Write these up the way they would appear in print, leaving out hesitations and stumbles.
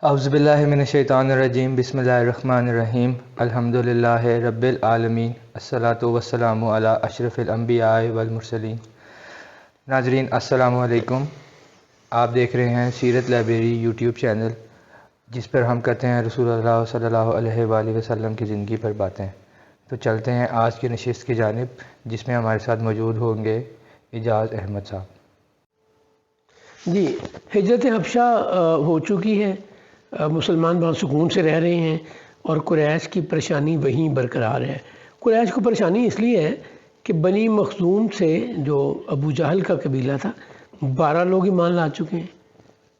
اعوذ من الشیطان الرجیم بسم اللہ الرحمن الرحیم الحمدللہ رب العالمین الصلاۃ والسلام علی اشرف الانبیاء والمرسلین۔ ناظرین السلام علیکم، آپ دیکھ رہے ہیں سیرت لائبریری یوٹیوب چینل، جس پر ہم کرتے ہیں رسول اللہ صلی اللہ علیہ وآلہ وسلم کی زندگی پر باتیں۔ تو چلتے ہیں آج کی نشست کی جانب، جس میں ہمارے ساتھ موجود ہوں گے اعجاز احمد صاحب۔ جی، ہجرت حبشہ ہو چکی ہے، مسلمان بہت سکون سے رہ رہے ہیں اور قریش کی پریشانی وہیں برقرار ہے۔ قریش کو پریشانی اس لیے ہے کہ بنی مخزوم سے جو ابو جہل کا قبیلہ تھا 12 لوگ ایمان لا چکے ہیں۔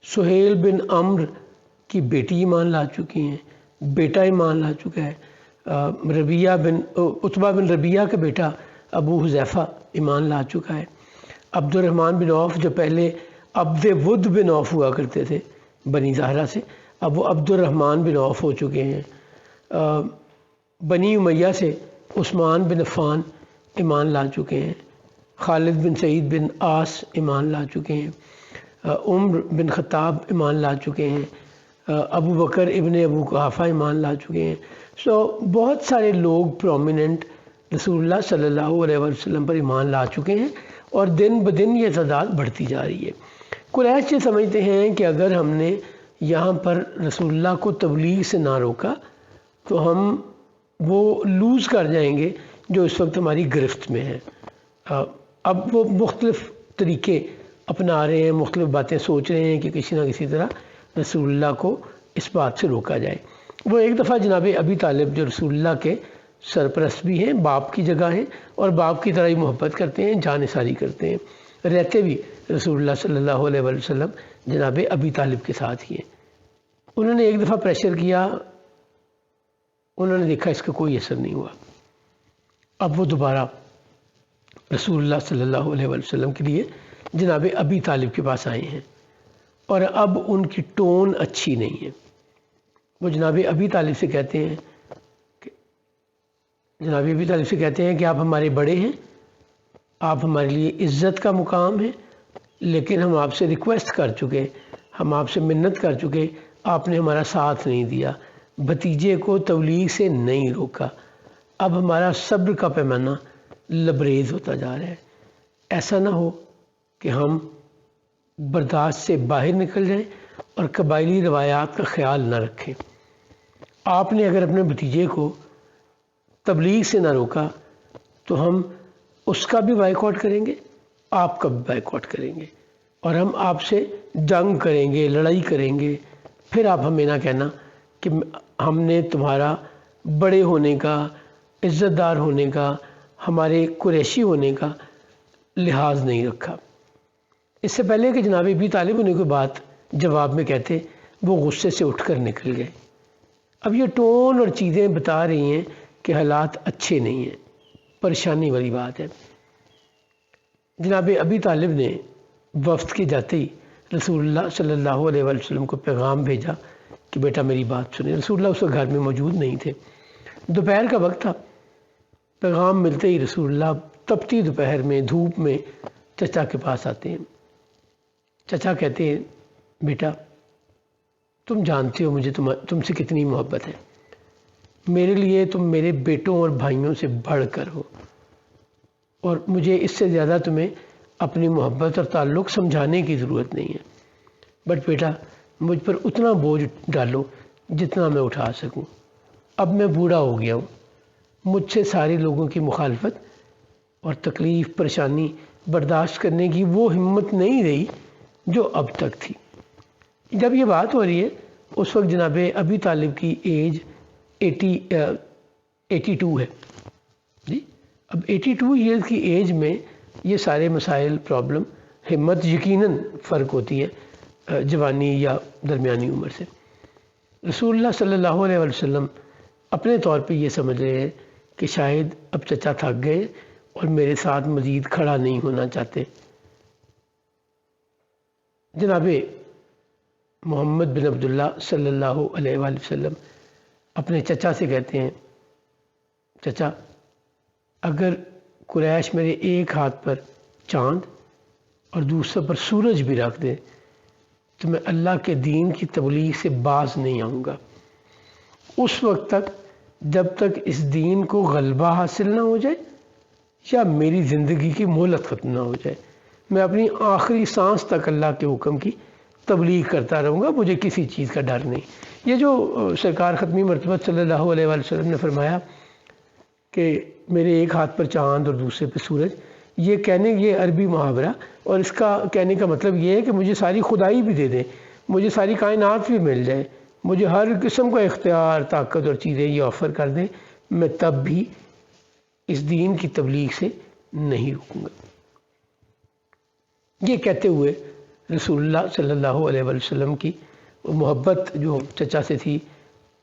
سہیل بن عمرو کی بیٹی ایمان لا چکی ہیں، بیٹا ایمان لا چکا ہے۔ عتبہ بن ربیعہ کا بیٹا ابو حذیفہ ایمان لا چکا ہے۔ عبد الرحمن بن عوف جو پہلے عبد ود بن عوف ہوا کرتے تھے بنی زہرہ سے، اب وہ عبد الرحمن بن عوف ہو چکے ہیں۔ بنی امیہ سے عثمان بن عفان ایمان لا چکے ہیں۔ خالد بن سعید بن عاص ایمان لا چکے ہیں۔ عمر بن خطاب ایمان لا چکے ہیں۔ ابو بکر ابن ابو قحافہ ایمان لا چکے ہیں۔ بہت سارے لوگ پرومیننٹ رسول اللہ صلی اللہ علیہ وسلم پر ایمان لا چکے ہیں اور دن بدن یہ تعداد بڑھتی جا رہی ہے۔ قریش یہ سمجھتے ہیں کہ اگر ہم نے یہاں پر رسول اللہ کو تبلیغ سے نہ روکا تو ہم وہ لوز کر جائیں گے جو اس وقت ہماری گرفت میں ہے۔ اب وہ مختلف طریقے اپنا رہے ہیں، مختلف باتیں سوچ رہے ہیں کہ کسی نہ کسی طرح رسول اللہ کو اس بات سے روکا جائے۔ وہ ایک دفعہ جناب ابی طالب جو رسول اللہ کے سرپرست بھی ہیں، باپ کی جگہ ہیں اور باپ کی طرح ہی محبت کرتے ہیں، جانثاری کرتے ہیں، رہتے بھی رسول اللہ صلی اللہ علیہ وسلم جناب ابی طالب کے ساتھ ہی ہیں۔ انہوں نے ایک دفعہ پریشر کیا، انہوں نے دیکھا اس کا کوئی اثر نہیں ہوا۔ اب وہ دوبارہ رسول اللہ صلی اللہ علیہ وسلم کے لیے جناب ابی طالب کے پاس آئے ہیں اور اب ان کی ٹون اچھی نہیں ہے۔ وہ جناب ابی طالب سے کہتے ہیں کہ آپ ہمارے بڑے ہیں، آپ ہمارے لیے عزت کا مقام ہے، لیکن ہم آپ سے ریکویسٹ کر چکے، ہم آپ سے منت کر چکے، آپ نے ہمارا ساتھ نہیں دیا، بھتیجے کو تبلیغ سے نہیں روکا، اب ہمارا صبر کا پیمانہ لبریز ہوتا جا رہا ہے۔ ایسا نہ ہو کہ ہم برداشت سے باہر نکل جائیں اور قبائلی روایات کا خیال نہ رکھیں۔ آپ نے اگر اپنے بھتیجے کو تبلیغ سے نہ روکا تو ہم اس کا بھی بائیکاٹ کریں گے، آپ کا بھی بائیکاٹ کریں گے اور ہم آپ سے جنگ کریں گے، لڑائی کریں گے۔ پھر آپ ہمیں نہ کہنا کہ ہم نے تمہارا بڑے ہونے کا، عزت دار ہونے کا، ہمارے قریشی ہونے کا لحاظ نہیں رکھا۔ اس سے پہلے کہ جناب ابی طالب انہیں کوئی بات جواب میں کہتے، وہ غصے سے اٹھ کر نکل گئے۔ اب یہ ٹون اور چیزیں بتا رہی ہیں کہ حالات اچھے نہیں ہیں، پریشانی والی بات ہے۔ جناب ابی طالب نے وفد کے جاتے ہی رسول اللہ صلی اللہ علیہ وسلم کو پیغام بھیجا کہ بیٹا میری بات سنیں۔ رسول اللہ اس وقت گھر میں موجود نہیں تھے، دوپہر کا وقت تھا۔ پیغام ملتے ہی رسول اللہ تپتی دوپہر میں دھوپ میں چچا کے پاس آتے ہیں۔ چچا کہتے ہیں بیٹا تم جانتے ہو مجھے تم سے کتنی محبت ہے، میرے لیے تم میرے بیٹوں اور بھائیوں سے بڑھ کر ہو اور مجھے اس سے زیادہ تمہیں اپنی محبت اور تعلق سمجھانے کی ضرورت نہیں ہے، بٹ بیٹا مجھ پر اتنا بوجھ ڈالو جتنا میں اٹھا سکوں۔ اب میں بوڑھا ہو گیا ہوں، مجھ سے سارے لوگوں کی مخالفت اور تکلیف پریشانی برداشت کرنے کی وہ ہمت نہیں رہی جو اب تک تھی۔ جب یہ بات ہو رہی ہے اس وقت جناب ابی طالب کی ایج 82 ہے جی۔ اب 82 ایئرز کی ایج میں یہ سارے مسائل، پرابلم، ہمت یقیناً فرق ہوتی ہے جوانی یا درمیانی عمر سے۔ رسول اللہ صلی اللہ علیہ وسلم اپنے طور پہ یہ سمجھ رہے ہیں کہ شاید اب چچا تھک گئے اور میرے ساتھ مزید کھڑا نہیں ہونا چاہتے۔ جناب محمد بن عبداللہ صلی اللہ علیہ وآلہ وسلم اپنے چچا سے کہتے ہیں چچا اگر قریش میرے ایک ہاتھ پر چاند اور دوسرے پر سورج بھی رکھ دے تو میں اللہ کے دین کی تبلیغ سے باز نہیں آؤں گا اس وقت تک جب تک اس دین کو غلبہ حاصل نہ ہو جائے یا میری زندگی کی مہلت ختم نہ ہو جائے۔ میں اپنی آخری سانس تک اللہ کے حکم کی تبلیغ کرتا رہوں گا، مجھے کسی چیز کا ڈر نہیں۔ یہ جو سرکار ختمی مرتبہ صلی اللہ علیہ وآلہ وسلم نے فرمایا کہ میرے ایک ہاتھ پر چاند اور دوسرے پہ سورج، یہ عربی محاورہ، اور اس کا کہنے کا مطلب یہ ہے کہ مجھے ساری خدائی بھی دے دیں، مجھے ساری کائنات بھی مل جائے، مجھے ہر قسم کا اختیار، طاقت اور چیزیں یہ آفر کر دیں، میں تب بھی اس دین کی تبلیغ سے نہیں رکوں گا۔ یہ کہتے ہوئے رسول اللہ صلی اللہ علیہ وآلہ وسلم کی محبت جو چچا سے تھی،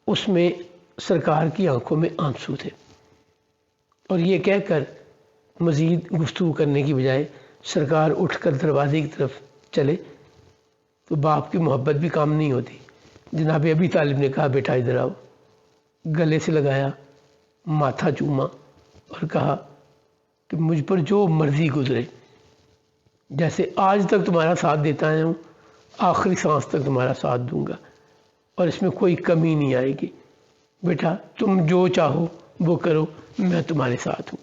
اس میں سرکار کی آنکھوں میں آنسو تھے، اور یہ کہہ کر مزید گفتگو کرنے کی بجائے سرکار اٹھ کر دروازے کی طرف چلے تو باپ کی محبت بھی کام نہیں ہوتی۔ جناب ابی طالب نے کہا بیٹا ادھر آؤ، گلے سے لگایا، ماتھا چوما اور کہا کہ مجھ پر جو مرضی گزرے، جیسے آج تک تمہارا ساتھ دیتا آیا ہوں، آخری سانس تک تمہارا ساتھ دوں گا اور اس میں کوئی کمی نہیں آئے گی۔ بیٹا تم جو چاہو وہ کرو، میں تمہارے ساتھ ہوں۔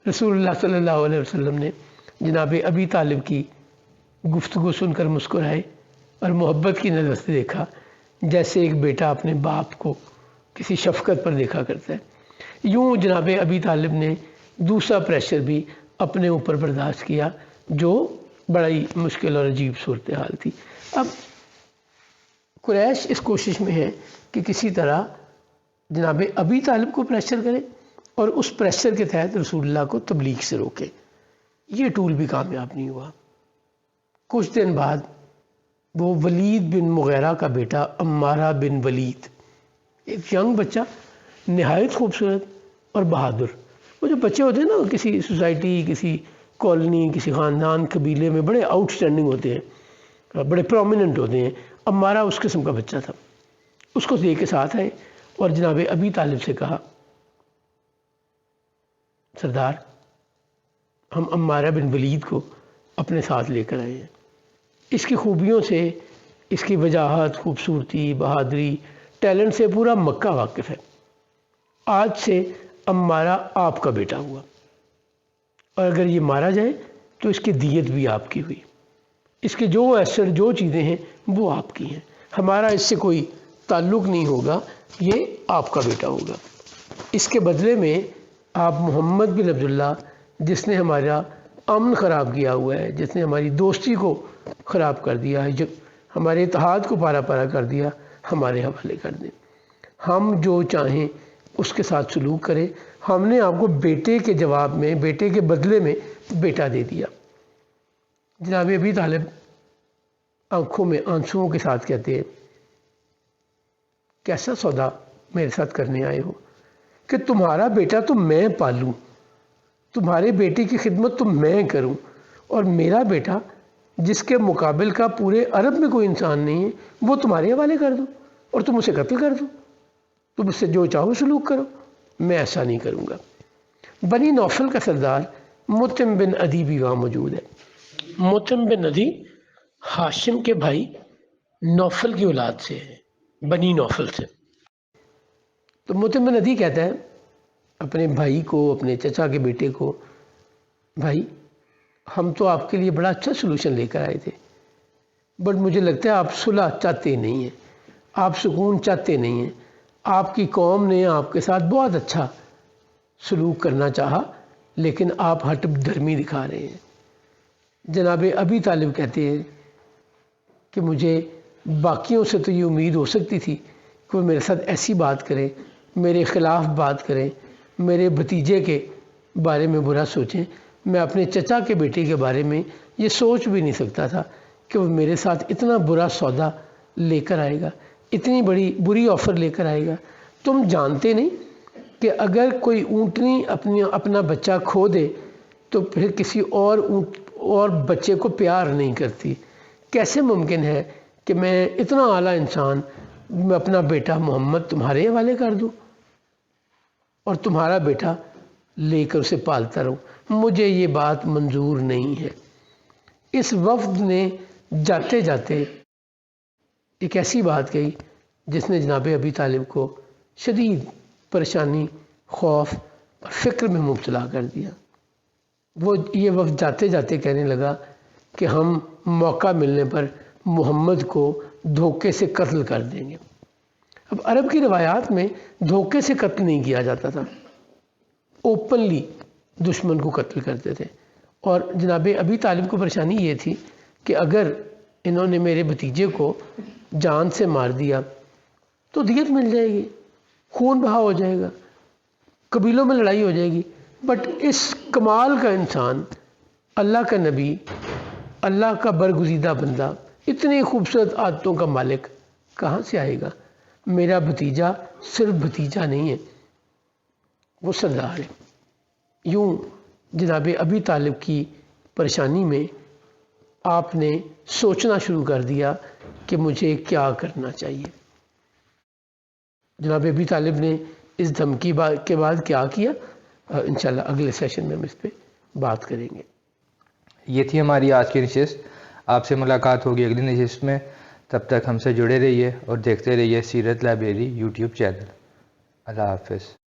رسول اللہ صلی اللہ علیہ وسلم نے جناب ابی طالب کی گفتگو سن کر مسکرائے اور محبت کی نظر سے دیکھا، جیسے ایک بیٹا اپنے باپ کو کسی شفقت پر دیکھا کرتا ہے۔ یوں جناب ابی طالب نے دوسرا پریشر بھی اپنے اوپر برداشت کیا، جو بڑا ہی مشکل اور عجیب صورتحال تھی۔ اب قریش اس کوشش میں ہے کہ کسی طرح جناب ابی طالب کو پریشر کرے اور اس پریشر کے تحت رسول اللہ کو تبلیغ سے روکے۔ یہ ٹول بھی کامیاب نہیں ہوا۔ کچھ دن بعد وہ ولید بن مغیرہ کا بیٹا عمارہ بن ولید، ایک ینگ بچہ، نہایت خوبصورت اور بہادر۔ وہ جو بچے ہوتے ہیں نا کسی سوسائٹی، کسی کالونی، کسی خاندان، قبیلے میں بڑے آؤٹ سٹینڈنگ ہوتے ہیں، بڑے پرومیننٹ ہوتے ہیں، عمارہ اس قسم کا بچہ تھا۔ اس کو لے کے ساتھ آئے اور جناب ابی طالب سے کہا سردار ہم عمارہ بن ولید کو اپنے ساتھ لے کر آئے ہیں، اس کی خوبیوں سے، اس کی وجاہت، خوبصورتی، بہادری، ٹیلنٹ سے پورا مکہ واقف ہے۔ آج سے عمارہ آپ کا بیٹا ہوا، اور اگر یہ مارا جائے تو اس کی دیت بھی آپ کی ہوئی، اس کے جو ایسٹ، جو چیزیں ہیں وہ آپ کی ہیں، ہمارا اس سے کوئی تعلق نہیں ہوگا، یہ آپ کا بیٹا ہوگا۔ اس کے بدلے میں آپ محمد بن عبداللہ، جس نے ہمارا امن خراب کیا ہوا ہے، جس نے ہماری دوستی کو خراب کر دیا ہے، جو ہمارے اتحاد کو پارا پارا کر دیا، ہمارے حوالے کر دیں، ہم جو چاہیں اس کے ساتھ سلوک کریں۔ ہم نے آپ کو بیٹے کے جواب میں، بیٹے کے بدلے میں بیٹا دے دیا۔ جناب ابی طالب آنکھوں میں آنسوؤں کے ساتھ کہتے ہیں کیسا سودا میرے ساتھ کرنے آئے ہو کہ تمہارا بیٹا تو میں پالوں، تمہارے بیٹے کی خدمت تو میں کروں، اور میرا بیٹا جس کے مقابل کا پورے عرب میں کوئی انسان نہیں ہے وہ تمہارے حوالے کر دو اور تم اسے قتل کر دو، تم اس سے جو چاہو سلوک کرو، میں ایسا نہیں کروں گا۔ بنی نوفل کا سردار مطعم بن عدی بھی وہاں موجود ہے۔ مطعم بن عدی ہاشم کے بھائی نوفل کی اولاد سے ہے، بنی نوفل سے۔ تو مطعم بن عدی کہتا ہے اپنے بھائی کو، اپنے چچا کے بیٹے کو، بھائی ہم تو آپ کے لیے بڑا اچھا سلوشن لے کر آئے تھے، بٹ مجھے لگتا ہے آپ صلح چاہتے نہیں ہیں، آپ سکون چاہتے نہیں ہیں، آپ کی قوم نے آپ کے ساتھ بہت اچھا سلوک کرنا چاہا لیکن آپ ہٹ دھرمی دکھا رہے ہیں۔ جناب ابی طالب کہتے ہیں کہ مجھے باقیوں سے تو یہ امید ہو سکتی تھی کہ وہ میرے ساتھ ایسی بات کریں، میرے خلاف بات کریں، میرے بھتیجے کے بارے میں برا سوچیں، میں اپنے چچا کے بیٹے کے بارے میں یہ سوچ بھی نہیں سکتا تھا کہ وہ میرے ساتھ اتنا برا سودا لے کر آئے گا، اتنی بری آفر لے کر آئے گا۔ تم جانتے نہیں کہ اگر کوئی اونٹنی اپنا بچہ کھو دے تو پھر کسی اور بچے کو پیار نہیں کرتی۔ کیسے ممکن ہے کہ میں اتنا اعلیٰ انسان، میں اپنا بیٹا محمد تمہارے حوالے کر دوں اور تمہارا بیٹا لے کر اسے پالتا رہوں؟ مجھے یہ بات منظور نہیں ہے۔ اس وفد نے جاتے جاتے ایک ایسی بات کہی جس نے جناب ابی طالب کو شدید پریشانی، خوف اور فکر میں مبتلا کر دیا۔ وہ یہ وقت جاتے جاتے کہنے لگا کہ ہم موقع ملنے پر محمد کو دھوکے سے قتل کر دیں گے۔ اب عرب کی روایات میں دھوکے سے قتل نہیں کیا جاتا تھا، اوپنلی دشمن کو قتل کرتے تھے۔ اور جناب ابی طالب کو پریشانی یہ تھی کہ اگر انہوں نے میرے بھتیجے کو جان سے مار دیا تو دیت مل جائے گی، خون بہا ہو جائے گا، قبیلوں میں لڑائی ہو جائے گی۔ بٹ اس کمال کا انسان، اللہ کا نبی، اللہ کا برگزیدہ بندہ، اتنی خوبصورت عادتوں کا مالک کہاں سے آئے گا؟ میرا بھتیجا صرف بھتیجا نہیں ہے، وہ سردار ہے۔ یوں جناب ابی طالب کی پریشانی میں آپ نے سوچنا شروع کر دیا کہ مجھے کیا کرنا چاہیے۔ جناب ابی طالب نے اس دھمکی کے بعد کیا کیا، انشاءاللہ اگلے سیشن میں ہم اس پہ بات کریں گے۔ یہ تھی ہماری آج کی نشست۔ آپ سے ملاقات ہوگی اگلی نشست میں، تب تک ہم سے جڑے رہیے اور دیکھتے رہیے سیرت لائبریری یوٹیوب چینل۔ اللہ حافظ۔